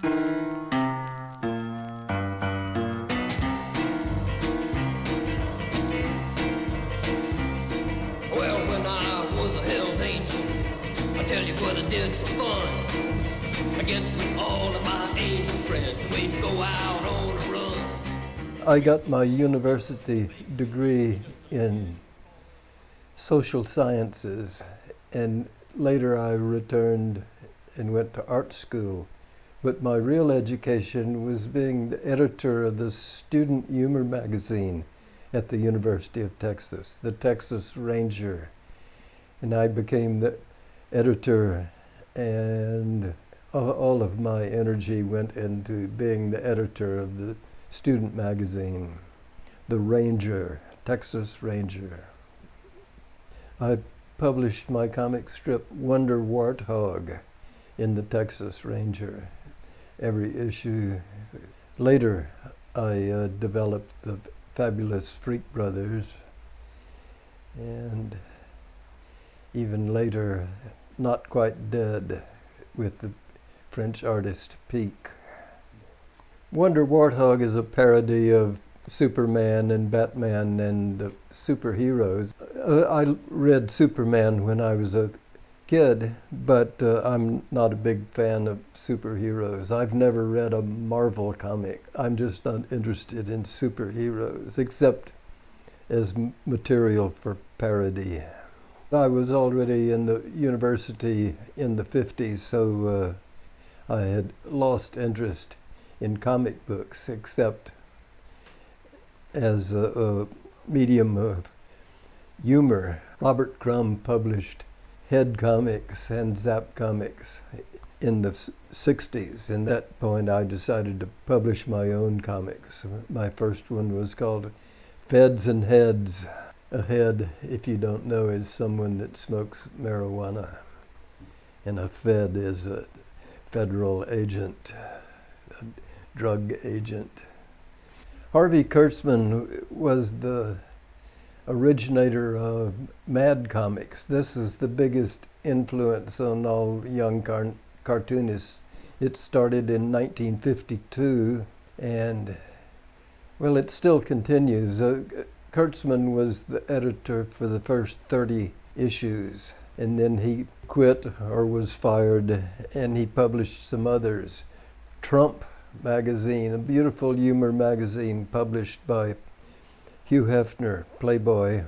Well, when I was a Hell's Angel, I tell you what I did for fun. I get with all of my angel friends, we'd go out on a run. I got my university degree in social sciences, and later I returned and went to art school. But my real education was being the editor of the student humor magazine at the University of Texas, the Texas Ranger. And I became the editor, and all of my energy went into being the editor of the student magazine, the Ranger, Texas Ranger. I published my comic strip Wonder Warthog in the Texas Ranger, every issue. Later, I developed the Fabulous Freak Brothers, and even later, Not Quite Dead, with the French artist Pique. Wonder Warthog is a parody of Superman and Batman and the superheroes. I read Superman when I was a kid, but I'm not a big fan of superheroes. I've never read a Marvel comic. I'm just not interested in superheroes, except as material for parody. I was already in the university in the 50s, so I had lost interest in comic books, except as a medium of humor. Robert Crumb published Head Comics and Zap Comics in the 60s. And at that point I decided to publish my own comics. My first one was called Feds and Heads. A head, if you don't know, is someone that smokes marijuana. And a Fed is a federal agent, a drug agent. Harvey Kurtzman was the originator of Mad Comics. This is the biggest influence on all young cartoonists. It started in 1952, and well, it still continues. Kurtzman was the editor for the first 30 issues, and then he quit or was fired, and he published some others. Trump magazine, a beautiful humor magazine published by Hugh Hefner, Playboy,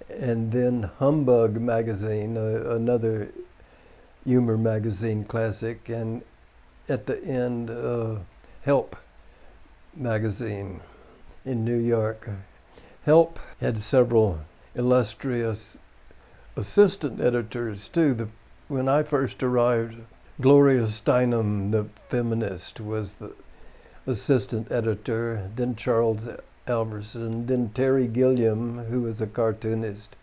and then Humbug magazine, another humor magazine classic, and at the end, Help magazine in New York. Help had several illustrious assistant editors too. When I first arrived, Gloria Steinem, the feminist, was the assistant editor, then Charles Alverson, then Terry Gilliam, who was a cartoonist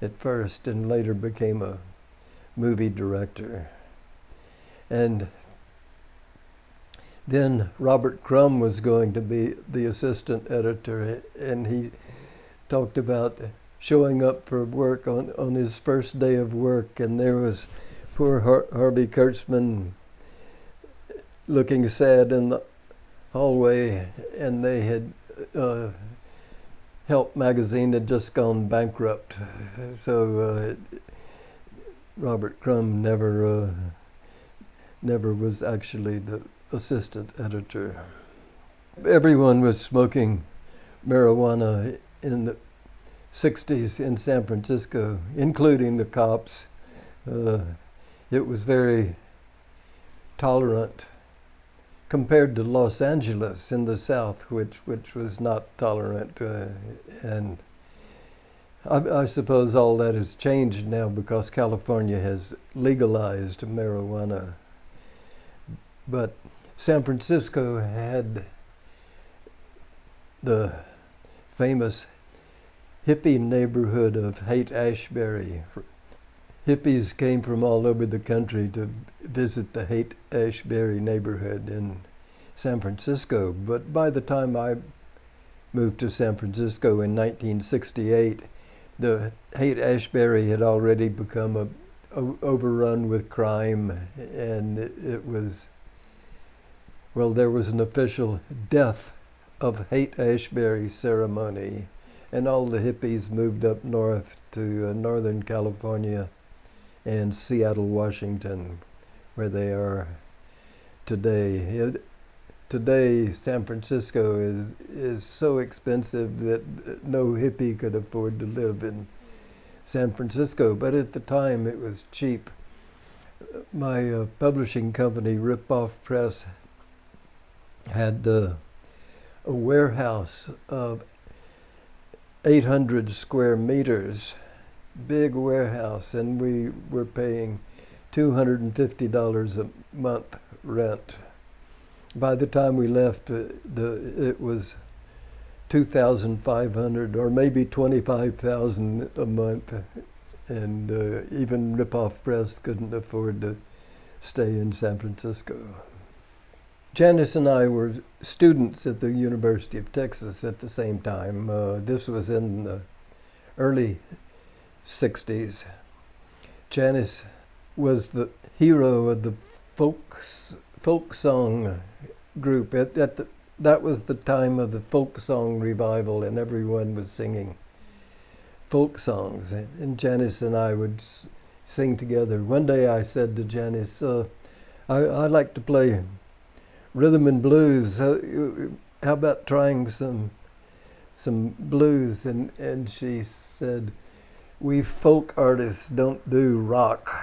at first and later became a movie director. And then Robert Crumb was going to be the assistant editor, and he talked about showing up for work on his first day of work, and there was poor Harvey Kurtzman looking sad in the hallway, and they had Help magazine had just gone bankrupt, so Robert Crumb never was actually the assistant editor. Everyone was smoking marijuana in the 60s in San Francisco, including the cops. It was very tolerant compared to Los Angeles in the South, which was not tolerant. And I suppose all that has changed now because California has legalized marijuana. But San Francisco had the famous hippie neighborhood of Haight-Ashbury. Hippies came from all over the country to visit the Haight-Ashbury neighborhood in San Francisco. But by the time I moved to San Francisco in 1968, the Haight-Ashbury had already become overrun with crime, and it was Well, there was an official death of Haight-Ashbury ceremony, and all the hippies moved up north to Northern California and Seattle, Washington, where they are today. Today, San Francisco is so expensive that no hippie could afford to live in San Francisco, but at the time it was cheap. My publishing company, Rip Off Press, had a warehouse of 800 square meters, big warehouse, and we were paying $250 a month rent. By the time we left, it was $2,500 or maybe $25,000 a month, and even Rip Off Press couldn't afford to stay in San Francisco. Janis and I were students at the University of Texas at the same time. This was in the early 60s. Janis was the hero of the folk song group. That was the time of the folk song revival, and everyone was singing folk songs. And Janis and I would sing together. One day I said to Janis, I like to play rhythm and blues. How about trying some blues? And she said, we folk artists don't do rock.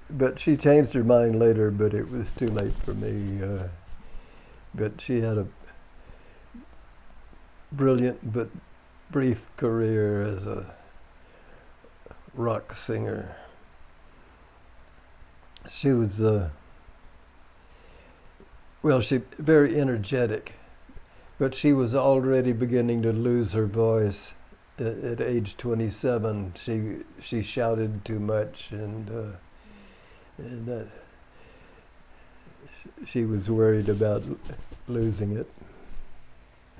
But she changed her mind later, but it was too late for me. But she had a brilliant but brief career as a rock singer. She was she very energetic, but she was already beginning to lose her voice at age 27. She shouted too much, and that she was worried about losing it.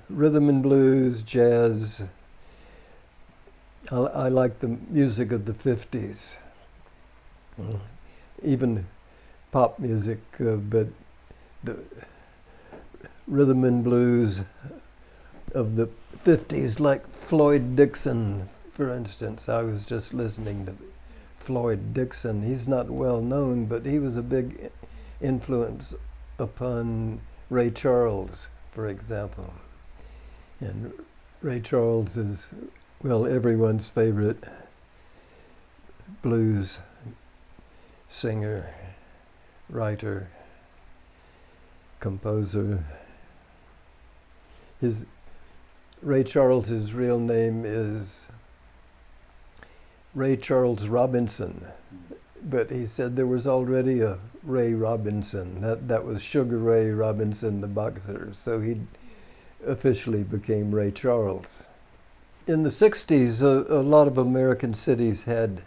Rhythm and blues, jazz. I like the music of the 50s, even pop music, but the rhythm and blues of the 50s, like Floyd Dixon, for instance. I was just listening to Floyd Dixon. He's not well known, but he was a big influence upon Ray Charles, for example. And Ray Charles is, well, everyone's favorite blues singer, writer, composer. Ray Charles's real name is Ray Charles Robinson, but he said there was already a Ray Robinson. That was Sugar Ray Robinson, the boxer. So he officially became Ray Charles. In the 60s, a lot of American cities had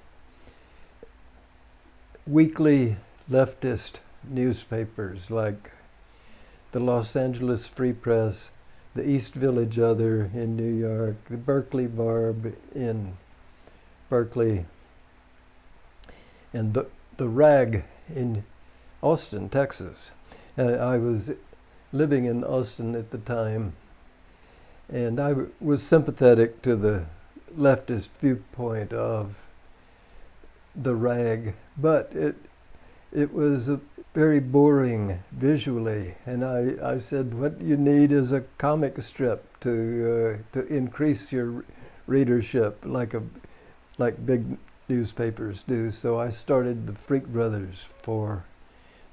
weekly leftist newspapers like the Los Angeles Free Press, the East Village Other in New York, the Berkeley Barb in Berkeley, and the Rag in Austin, Texas. I was living in Austin at the time, and I was sympathetic to the leftist viewpoint of the Rag, but it was very boring visually, and I said, what you need is a comic strip to increase your readership, like big newspapers do. So I started the Freak Brothers for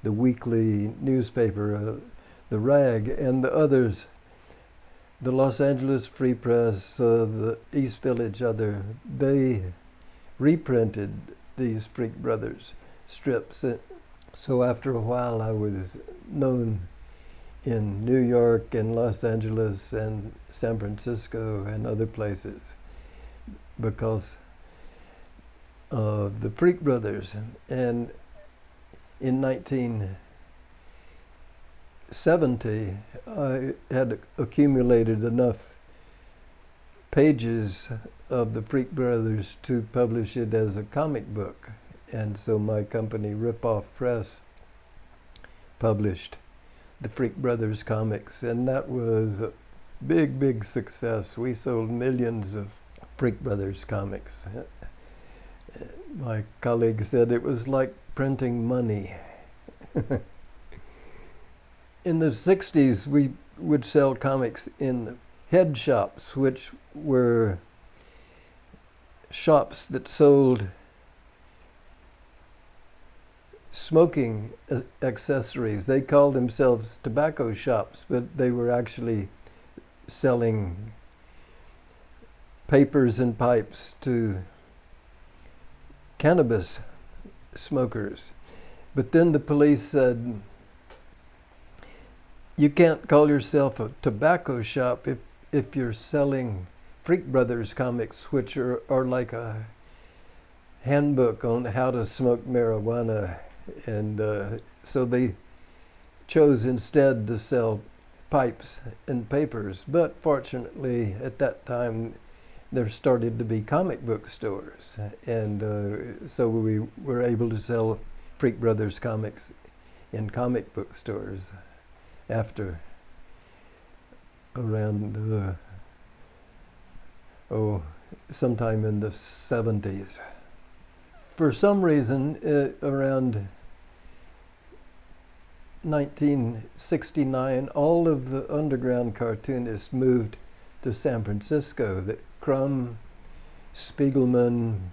the weekly newspaper, the Rag, and the others, the Los Angeles Free Press, the East Village Other. They reprinted these Freak Brothers strips. So after a while, I was known in New York and Los Angeles and San Francisco and other places because of the Freak Brothers. And in 1970, I had accumulated enough pages of the Freak Brothers to publish it as a comic book. And so my company, Rip Off Press, published the Freak Brothers comics, and that was a big success. We sold millions of Freak Brothers comics. My colleague said it was like printing money. In the 60s, we would sell comics in head shops, which were shops that sold smoking accessories. They called themselves tobacco shops, but they were actually selling papers and pipes to cannabis smokers. But then the police said, you can't call yourself a tobacco shop if you're selling Freak Brothers comics, which are like a handbook on how to smoke marijuana. And so they chose instead to sell pipes and papers. But fortunately, at that time, there started to be comic book stores. And so we were able to sell Freak Brothers comics in comic book stores after around, sometime in the 70s. For some reason, around 1969, all of the underground cartoonists moved to San Francisco. Crumb, Spiegelman,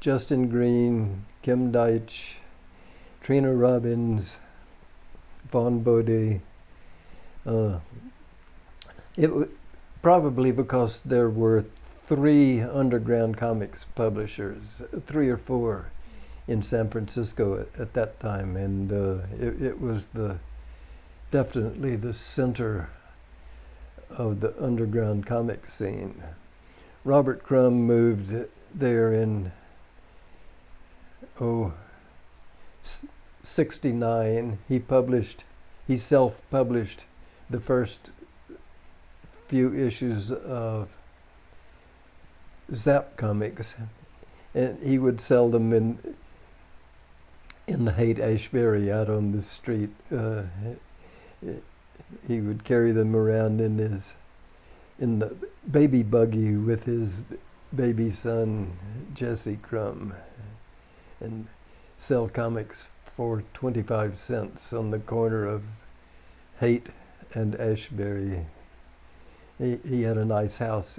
Justin Green, Kim Deitch, Trina Robbins, Vaughn Bodé. Probably because there were 3 underground comics publishers, 3 or 4 in San Francisco at that time, and it was definitely the center of the underground comic scene. Robert Crumb moved there in 69. He self-published the first few issues of Zap Comics, and he would sell them in the Haight-Ashbury out on the street. He would carry them around in the baby buggy with his baby son Jesse Crumb, and sell comics for 25 cents on the corner of Haight and Ashbury. He had a nice house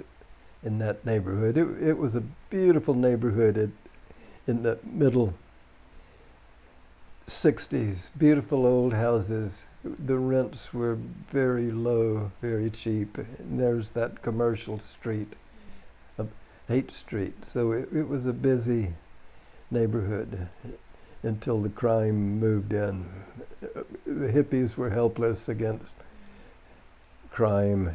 in that neighborhood. It was a beautiful neighborhood in the middle 60s. Beautiful old houses. The rents were very low, very cheap. And there's that commercial street, Haight Street. So it was a busy neighborhood until the crime moved in. The hippies were helpless against crime,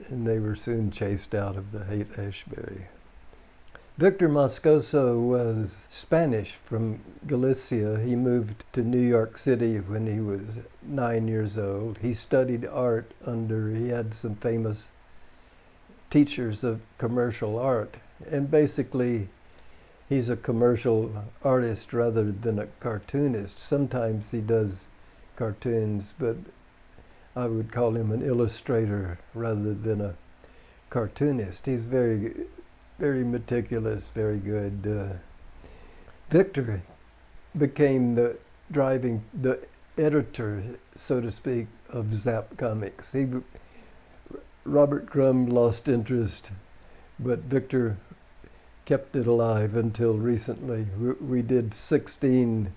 and they were soon chased out of the Haight-Ashbury. Victor Moscoso was Spanish from Galicia. He moved to New York City when he was 9 years old. He studied art he had some famous teachers of commercial art, and basically he's a commercial artist rather than a cartoonist. Sometimes he does cartoons, but I would call him an illustrator rather than a cartoonist. He's very, very meticulous, very good. Victor became the editor, so to speak, of Zap Comics. Robert Crumb lost interest, but Victor kept it alive until recently. We did 16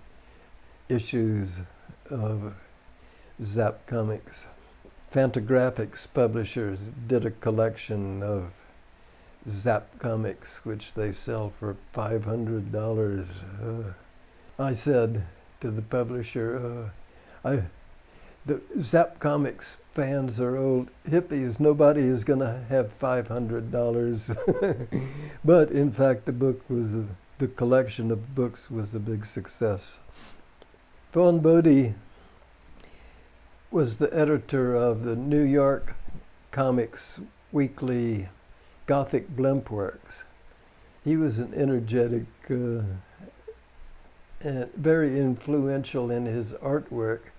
issues of Zap Comics. Fantagraphics publishers did a collection of Zap Comics, which they sell for $500. I said to the publisher, the Zap Comics fans are old hippies. Nobody is going to have $500. But in fact, the collection of books was a big success. Vaughn Bodé was the editor of the New York Comics Weekly Gothic Blimpworks. He was an energetic and very influential in his artwork.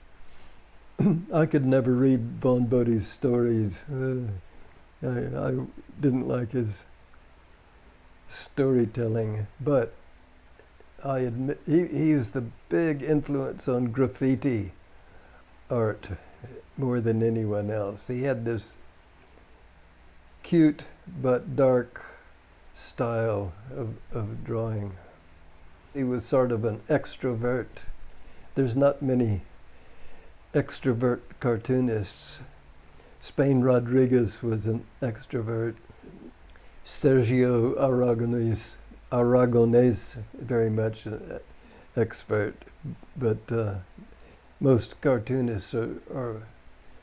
I could never read Vaughn Bodé's stories. I didn't like his storytelling, but I admit he's the big influence on graffiti art more than anyone else. He had this cute but dark style of drawing. He was sort of an extrovert. There's not many extrovert cartoonists. Spain Rodriguez was an extrovert. Sergio Aragonés, very much an expert, but most cartoonists are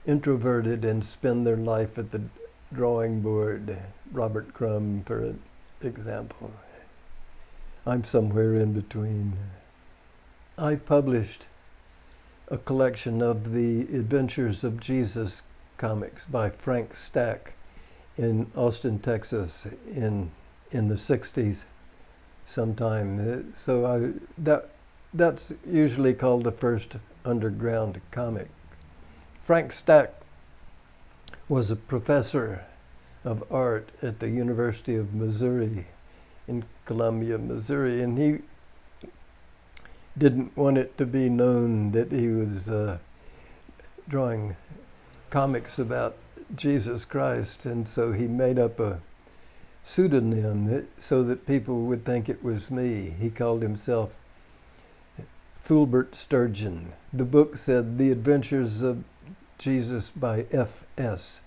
introverted and spend their life at the drawing board. Robert Crumb, for example. I'm somewhere in between. I published a collection of the Adventures of Jesus comics by Frank Stack in Austin, Texas in the 60s sometime. So that's usually called the first underground comic. Frank Stack was a professor of art at the University of Missouri in Columbia, Missouri, and he didn't want it to be known that he was drawing comics about Jesus Christ, and so he made up a pseudonym so that people would think it was me. He called himself Fulbert Sturgeon. The book said The Adventures of Jesus by F.S.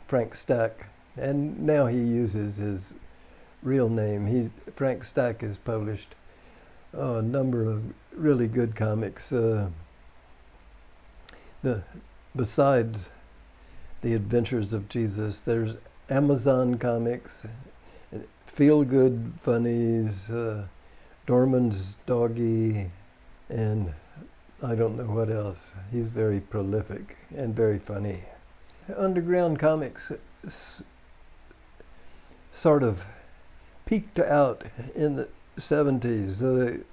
Frank Stack, and now he uses his real name. Frank Stack has published a number of really good comics. Besides The Adventures of Jesus, there's Amazon Comics, Feel Good Funnies, Dorman's Doggy, and I don't know what else. He's very prolific and very funny. Underground comics sort of peaked out in the 70s.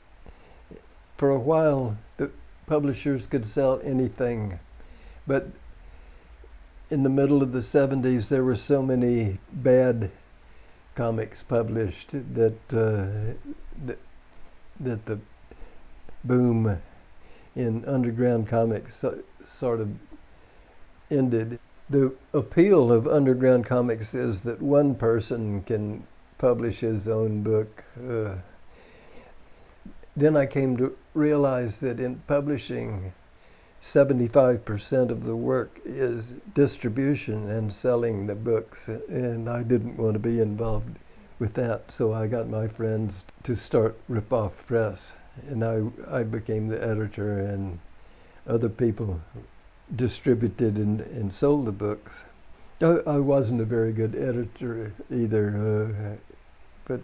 For a while, the publishers could sell anything, but in the middle of the 70s, there were so many bad comics published that the boom in underground comics sort of ended. The appeal of underground comics is that one person can publish his own book. Then I came to realize that in publishing, 75% of the work is distribution and selling the books, and I didn't want to be involved with that, so I got my friends to start Rip-Off Press, and I became the editor, and other people distributed and sold the books. I wasn't a very good editor either, but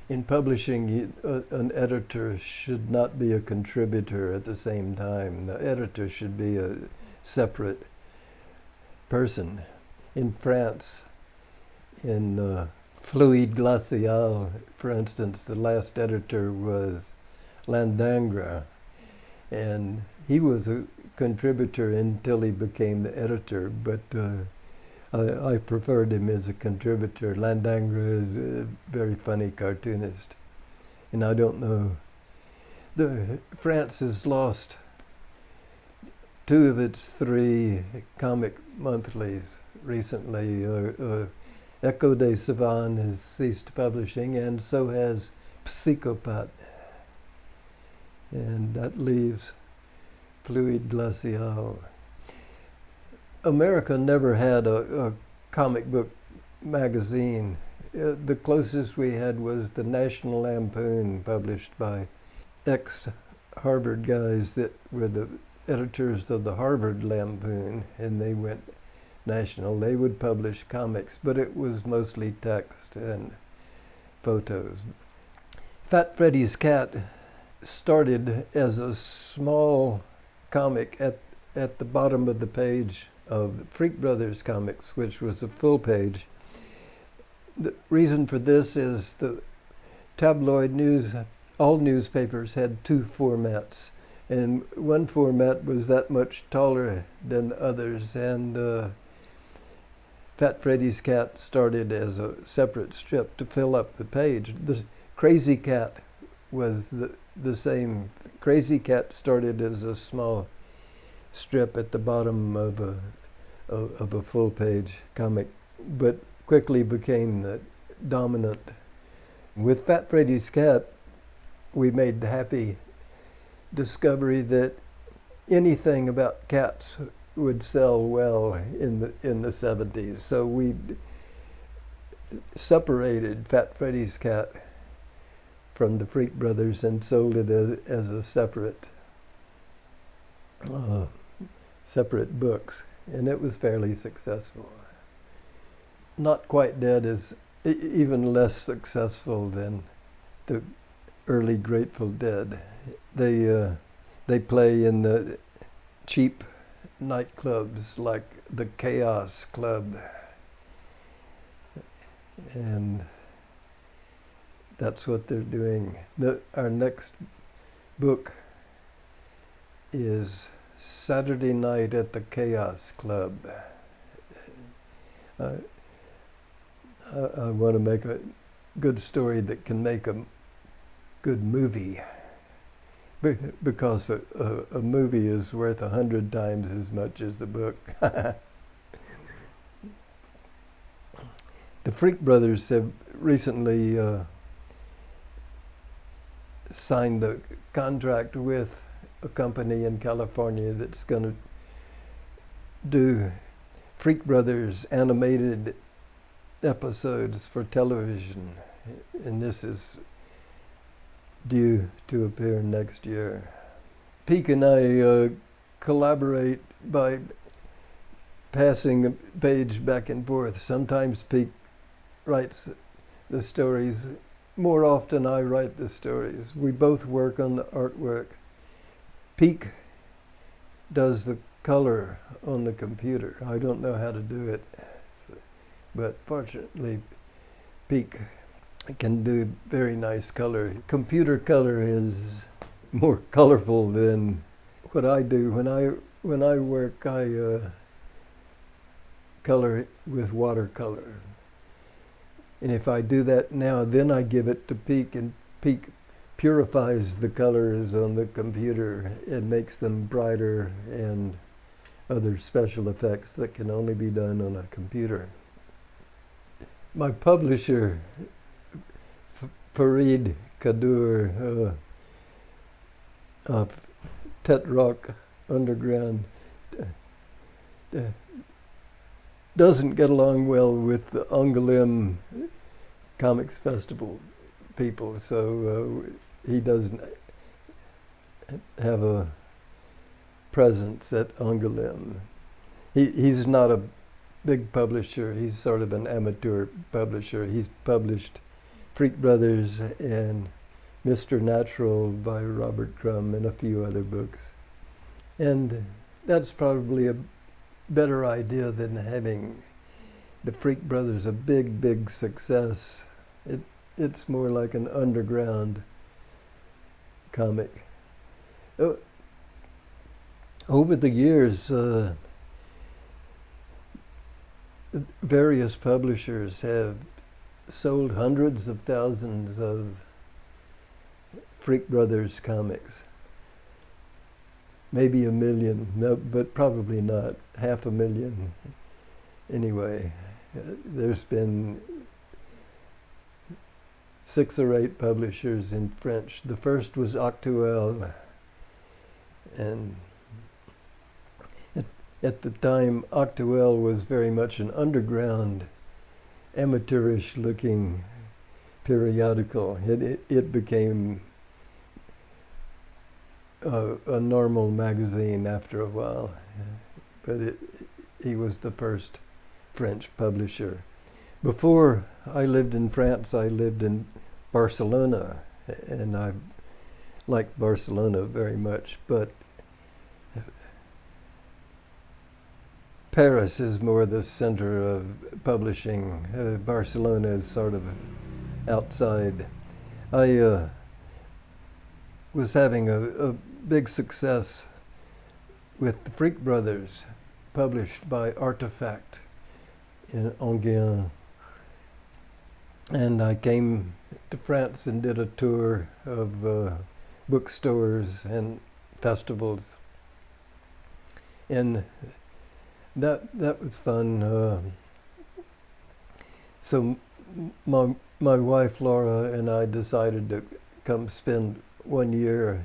in publishing, an editor should not be a contributor at the same time. The editor should be a separate person. In France, in Fluide Glacial, for instance, the last editor was Landingre, and he was a contributor until he became the editor, but I preferred him as a contributor. Landingre is a very funny cartoonist, and I don't know. France has lost 2 of its 3 comic monthlies recently. Echo de Savane has ceased publishing, and so has Psychopath, and that leaves Fluide Glacial. America never had a comic book magazine. The closest we had was the National Lampoon, published by ex-Harvard guys that were the editors of the Harvard Lampoon, and they went national. They would publish comics, but it was mostly text and photos. Fat Freddy's Cat started as a small comic at the bottom of the page of Freak Brothers comics, which was a full page. The reason for this is the tabloid news, all newspapers had 2 formats, And one format was that much taller than the others, and Fat Freddy's Cat started as a separate strip to fill up the page. The Crazy Cat was the same. Crazy Cat started as a small strip at the bottom of a full-page comic, but quickly became the dominant. With Fat Freddy's Cat, we made the happy discovery that anything about cats would sell well in the 70s. So we separated Fat Freddy's Cat from the Freak Brothers and sold it as a separate books, and it was fairly successful. Not quite dead, is even less successful than the early Grateful Dead. They play in the cheap nightclubs like the Chaos Club, and that's what they're doing. Our next book is Saturday Night at the Chaos Club. I want to make a good story that can make a good movie, because a movie is worth 100 times as much as a book. The Freak Brothers have recently signed a contract with a company in California that's going to do Freak Brothers animated episodes for television, and this is due to appear next year. Peek and I collaborate by passing a page back and forth. Sometimes Peek writes the stories. More often I write the stories. We both work on the artwork. Peek does the color on the computer. I don't know how to do it, but fortunately Peek can do very nice color. Computer color is more colorful than what I do. When I work, I color with watercolor. And if I do that now, then I give it to Peek, and Peek purifies the colors on the computer and makes them brighter and other special effects that can only be done on a computer. My publisher, Farid Kadur of Tetrarch Underground, doesn't get along well with the Angoulême Comics Festival people, so he doesn't have a presence at Angoulême. He's not a big publisher. He's sort of an amateur publisher. He's published Freak Brothers and Mr. Natural by Robert Crumb and a few other books. And that's probably a better idea than having the Freak Brothers a big, big success. It's more like an underground comic. Over the years, various publishers have sold hundreds of thousands of Freak Brothers comics. Maybe 1 million, no, but probably not. 500,000 anyway. There's been 6 or 8 publishers in French. The first was Actuel, and at the time Actuel was very much an underground, amateurish looking periodical. It became a normal magazine after a while, but he was the first French publisher. Before I lived in France, I lived in Barcelona, and I liked Barcelona very much, but Paris is more the center of publishing. Barcelona is sort of outside. I was having a big success with the Freak Brothers, published by Artefact in Enghien. And I came to France and did a tour of bookstores and festivals. And that was fun. So my wife Laura and I decided to come spend 1 year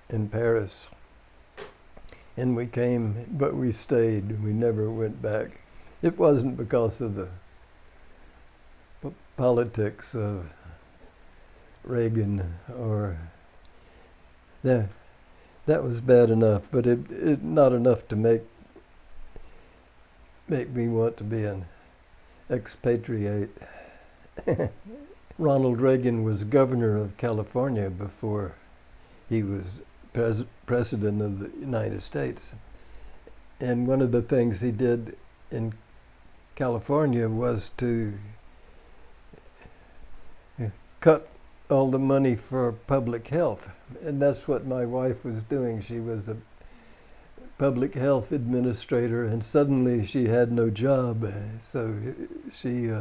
in Paris. And we came, but we stayed. We never went back. It wasn't because of the politics of Reagan or that was bad enough, but it not enough to make me want to be an expatriate. Ronald Reagan was governor of California before he was president of the United States. And one of the things he did in California was to cut all the money for public health. And that's what my wife was doing. She was a public health administrator, and suddenly she had no job. So she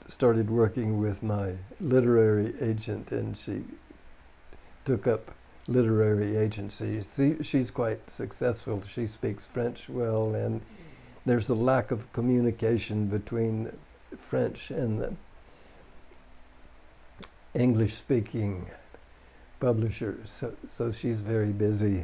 started working with my literary agent, and she took up literary agencies. She's quite successful. She speaks French well, and there's a lack of communication between French and the English-speaking publishers. So she's very busy.